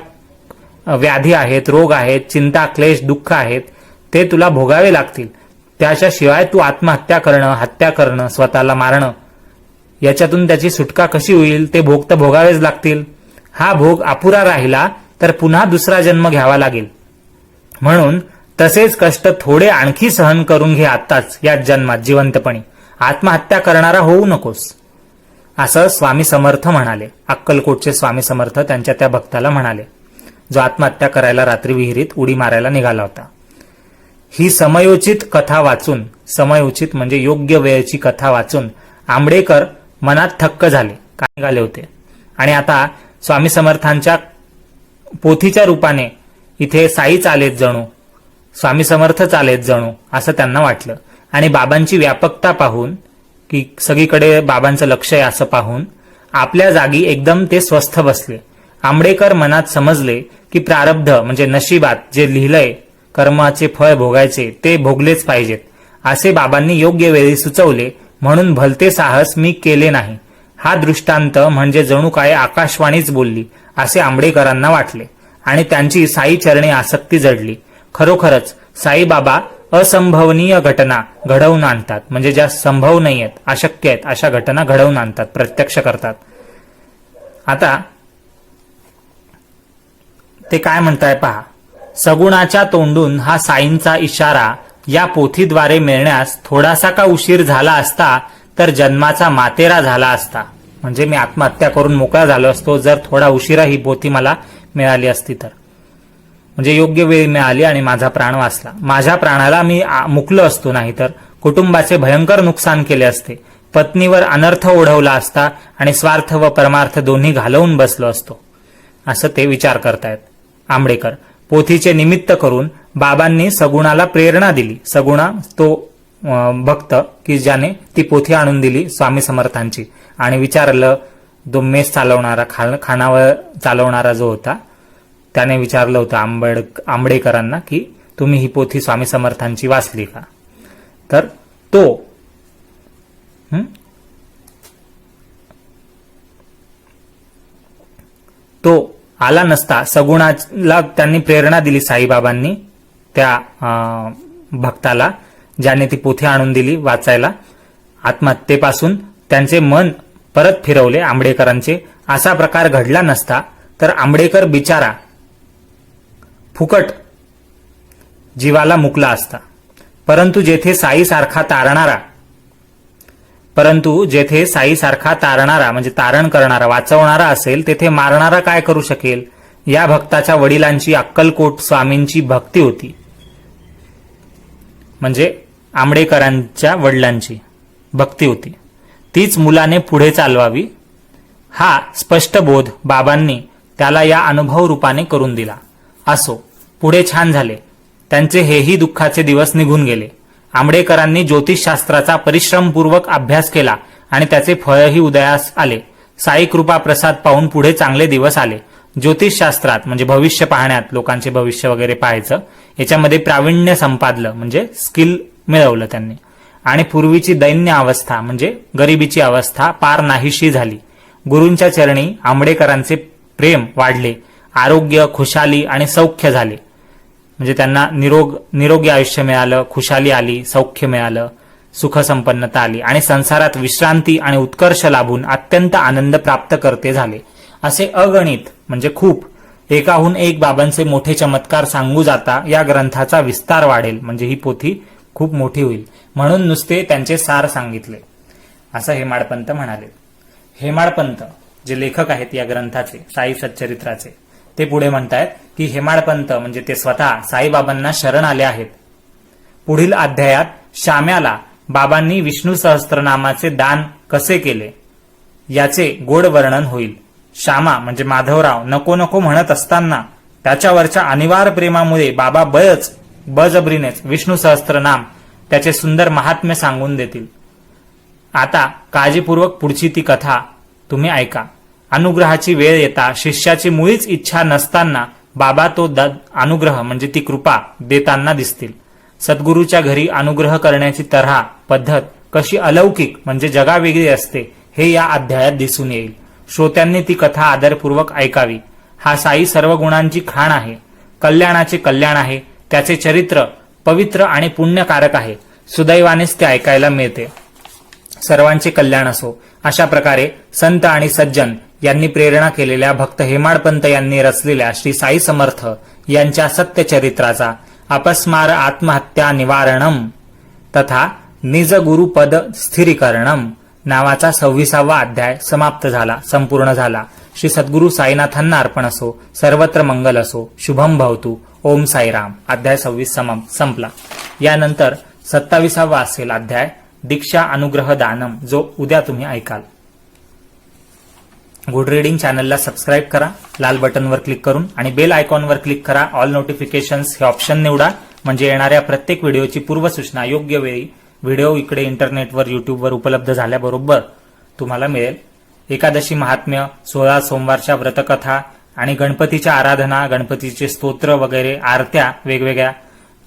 व्याधी आहेत, रोग आहेत, चिंता, क्लेश, दुःख आहेत, ते तुला भोगावे लागतील. त्याच्याशिवाय तू आत्महत्या करणं, हत्या करणं, स्वतःला मारणं, याच्यातून त्याची सुटका कशी होईल? ते भोग तर भोगावेच लागतील. हा भोग अपुरा राहिला तर पुन्हा दुसरा जन्म घ्यावा लागेल. म्हणून तसेच कष्ट थोडे आणखी सहन करून घे आत्ताच, याच जन्मात जिवंतपणी. आत्महत्या करणारा होऊ नकोस, असं स्वामी समर्थ म्हणाले. अक्कलकोटचे स्वामी समर्थ त्यांच्या त्या भक्ताला म्हणाले, जो आत्महत्या करायला रात्री विहिरीत उडी मारायला निघाला होता. ही समयोचित कथा वाचून, समयोचित म्हणजे योग्य वेळेची कथा वाचून आंबडेकर मनात थक्क झाले, काय निघाले होते. आणि आता स्वामी समर्थांच्या पोथीच्या रूपाने इथे साईच आलेत जणू, स्वामी समर्थच आलेत जणू, असं त्यांना वाटलं. आणि बाबांची व्यापकता पाहून, की सगळीकडे बाबांचं लक्ष आहे असं पाहून आपल्या जागी एकदम ते स्वस्थ बसले. आंबडेकर मनात समजले की प्रारब्ध म्हणजे नशिबात जे लिहिलंय, कर्माचे फळ भोगायचे ते भोगलेच पाहिजेत, असे बाबांनी योग्य वेळी सुचवले. म्हणून भलते साहस मी केले नाही. हा दृष्टांत म्हणजे जणू काय आकाशवाणीच बोलली असे आंबडेकरांना वाटले आणि त्यांची साई चरणी आसक्ती जडली. खरोखरच साईबाबा असंभवनीय घटना घडवून आणतात, म्हणजे ज्या संभव नाही आहेत, अशक्य आहेत अशा घटना घडवून आणतात, प्रत्यक्ष करतात. आता ते काय म्हणताय पहा. सगुणाच्या तोंडून हा साईंचा इशारा या पोथीद्वारे मिळण्यास थोडासा का उशीर झाला असता तर जन्माचा मातेरा झाला असता. म्हणजे मी आत्महत्या करून मोकळा झालो असतो जर थोडा उशिरा ही पोथी मला मिळाली असती तर. म्हणजे योग्य वेळ मिळाली आणि माझा प्राण वाचला. माझ्या प्राणाला मी मुकलो असतो, नाही तर कुटुंबाचे भयंकर नुकसान केले असते, पत्नीवर अनर्थ ओढवला असता आणि स्वार्थ व परमार्थ दोन्ही घालवून बसलो असतो, असं ते विचार करतायत आंबडेकर. पोथीचे निमित्त करून बाबांनी सगुणाला प्रेरणा दिली. सगुणा तो भक्त की ज्याने ती पोथी आणून दिली स्वामी समर्थांची, आणि विचारलं, जो मेस चालवणारा, खानावळ चालवणारा जो होता, त्याने विचारलं होतं आंबडेकरांना की तुम्ही ही पोथी स्वामी समर्थांची वाचली का? तर तो आला नसता सगुणाला त्यांनी प्रेरणा दिली साईबाबांनी त्या भक्ताला, ज्याने ती पोथी आणून दिली वाचायला. आत्महत्येपासून त्यांचे मन परत फिरवले आंबेडकरांचे. असा प्रकार घडला नसता तर आंबेडकर बिचारा फुकट जीवाला मुकला असता. परंतु जेथे साईसारखा तारणारा म्हणजे तारण करणारा, वाचवणारा असेल, तेथे मारणारा काय करू शकेल? या भक्ताच्या वडिलांची अक्कलकोट स्वामींची भक्ती होती, म्हणजे आंबेडकरांच्या वडिलांची भक्ती होती. तीच मुलाने पुढे चालवावी, हा स्पष्ट बोध बाबांनी त्याला या अनुभव रूपाने करून दिला. असो, पुढे छान झाले. त्यांचे हेही दुःखाचे दिवस निघून गेले. आंबेडकरांनी ज्योतिषशास्त्राचा परिश्रमपूर्वक अभ्यास केला आणि त्याचे फळही उदयास आले. साई कृपा प्रसाद पाहून पुढे चांगले दिवस आले. ज्योतिषशास्त्रात म्हणजे भविष्य पाहण्यात, लोकांचे भविष्य वगैरे पाहायचं, याच्यामध्ये प्रावीण्य संपादलं म्हणजे स्किल मिळवलं त्यांनी. आणि पूर्वीची दैन्य अवस्था म्हणजे गरिबीची अवस्था पार नाहीशी झाली. गुरूंच्या चरणी आंबेडकरांचे प्रेम वाढले. आरोग्य, खुशाली आणि सौख्य झाले, म्हणजे त्यांना निरोगी आयुष्य मिळालं, खुशाली आली, सौख्य मिळालं, सुखसंपन्नता आली आणि संसारात विश्रांती आणि उत्कर्ष लाभून अत्यंत आनंद प्राप्त करते झाले. असे अगणित म्हणजे खूप, एकाहून एक बाबांचे मोठे चमत्कार सांगू जाता या ग्रंथाचा विस्तार वाढेल, म्हणजे ही पोथी खूप मोठी होईल. म्हणून नुसते त्यांचे सार सांगितले, असं हेमाडपंत म्हणाले. हेमाडपंत जे लेखक आहेत या ग्रंथाचे, साई सच्चरित्राचे, ते पुढे म्हणतायत की हेमाडपंत म्हणजे ते स्वतः साईबाबांना शरण आले आहेत. पुढील अध्यायात श्याम्याला बाबांनी विष्णू सहस्त्रनामाचे दान कसे केले याचे गोड वर्णन होईल. श्यामा म्हणजे माधवराव नको नको म्हणत असताना त्याच्यावरच्या अनिवार्य प्रेमामुळे बाबा बळजबरीनेच विष्णू सहस्त्रनाम त्याचे सुंदर महात्म्य सांगून देतील. आता काळजीपूर्वक पुढची ती कथा तुम्ही ऐका. अनुग्रहाची वेळ येता शिष्याची मुळीच इच्छा नसताना बाबा तो अनुग्रह म्हणजे ती कृपा देताना दिसतील. सद्गुरूच्या घरी अनुग्रह करण्याची तऱ्हा पद्धत कशी अलौकिक म्हणजे जगावेगळी असते हे या अध्यायात दिसून येईल. श्रोत्यांनी ती कथा आदरपूर्वक ऐकावी. हा साई सर्व गुणांची खाण आहे, कल्याणाचे कल्याण आहे. त्याचे चरित्र पवित्र आणि पुण्यकारक आहे. सुदैवानेच ते ऐकायला मिळते. सर्वांचे कल्याण असो. अशा प्रकारे संत आणि सज्जन यांनी प्रेरणा केलेल्या भक्त हेमाडपंत यांनी रचलेल्या श्री साई समर्थ यांच्या सत्यचरित्राचा अपस्मार आत्महत्या निवारणम तथा निज गुरुपद स्थिरीकरणम नावाचा 26वा अध्याय समाप्त झाला, संपूर्ण झाला. श्री सद्गुरू साईनाथांना अर्पण असो. सर्वत्र मंगल असो. शुभम भवतु. ओम साईराम. अध्याय 26 संपला. यानंतर 27वा असेल अध्याय दीक्षा अनुग्रह दानम, जो उद्या तुम्ही ऐकाल. गुड रीडिंग चॅनलला सबस्क्राईब करा लाल बटनवर क्लिक करून आणि बेल आयकॉनवर क्लिक करा. ऑल नोटिफिकेशन्स हे ऑप्शन निवडा, म्हणजे येणाऱ्या प्रत्येक व्हिडिओची पूर्वसूचना योग्य वेळी व्हिडिओ इकडे इंटरनेटवर युट्यूबवर उपलब्ध झाल्याबरोबर तुम्हाला मिळेल. एकादशी महात्म्य, 16 सोमवारच्या व्रतकथा आणि गणपतीच्या आराधना, गणपतीचे स्तोत्र वगैरे आरत्या वेगवेगळ्या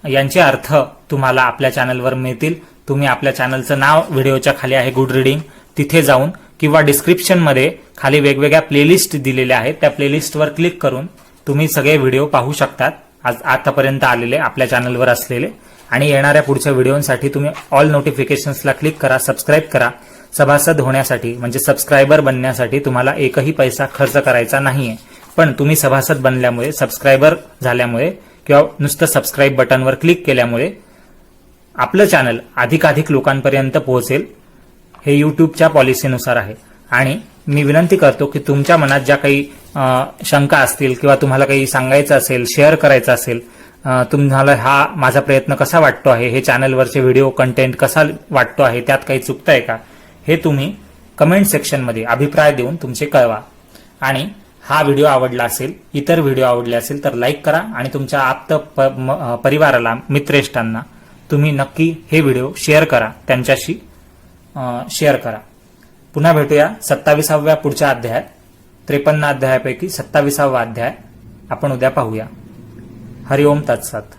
यांचे अर्थ तुम्हाला आपल्या चॅनलवर मिळतील. तुम्ही आपल्या चॅनलचं नाव व्हिडिओच्या खाली आहे गुड रीडिंग, तिथे जाऊन किंवा डिस्क्रिप्शनमध्ये खाली वेगवेगळ्या प्लेलिस्ट दिलेल्या आहेत, त्या प्लेलिस्टवर क्लिक करून तुम्ही सगळे व्हिडिओ पाहू शकतात आतापर्यंत आलेले आपल्या चॅनलवर असलेले. आणि येणाऱ्या पुढच्या व्हिडिओसाठी तुम्ही ऑल नोटिफिकेशन्सला क्लिक करा, सबस्क्राईब करा. सभासद होण्यासाठी म्हणजे सबस्क्रायबर बनण्यासाठी तुम्हाला एकही पैसा खर्च करायचा नाहीये, पण तुम्ही सभासद बनल्यामुळे, सबस्क्रायबर झाल्यामुळे किंवा नुसतं सबस्क्राईब बटनवर क्लिक केल्यामुळे आपलं चॅनल अधिकाधिक लोकांपर्यंत पोहोचेल. हे युट्यूबच्या पॉलिसीनुसार आहे. आणि मी विनंती करतो की तुमच्या मनात ज्या काही शंका असतील किंवा तुम्हाला काही सांगायचं असेल, शेअर करायचं असेल, तुम्हाला हा माझा प्रयत्न कसा वाटतो आहे, हे चॅनलवरचे व्हिडिओ कंटेंट कसा वाटतो आहे, त्यात काही चुकतंय का, हे तुम्ही कमेंट सेक्शनमध्ये अभिप्राय देऊन तुमचे कळवा. आणि हा व्हिडिओ आवडला असेल, इतर व्हिडिओ आवडले असेल तर लाईक करा आणि तुमच्या आप्त परिवाराला, मित्रइष्टांना तुम्ही नक्की हे व्हिडिओ शेअर करा, त्यांच्याशी शेअर करा. पुन्हा भेटूया 27व्या पुढच्या अध्यायात. 53 अध्यायापैकी 27वा अध्याय आपण उद्या पाहूया. हरिओम तत्सत.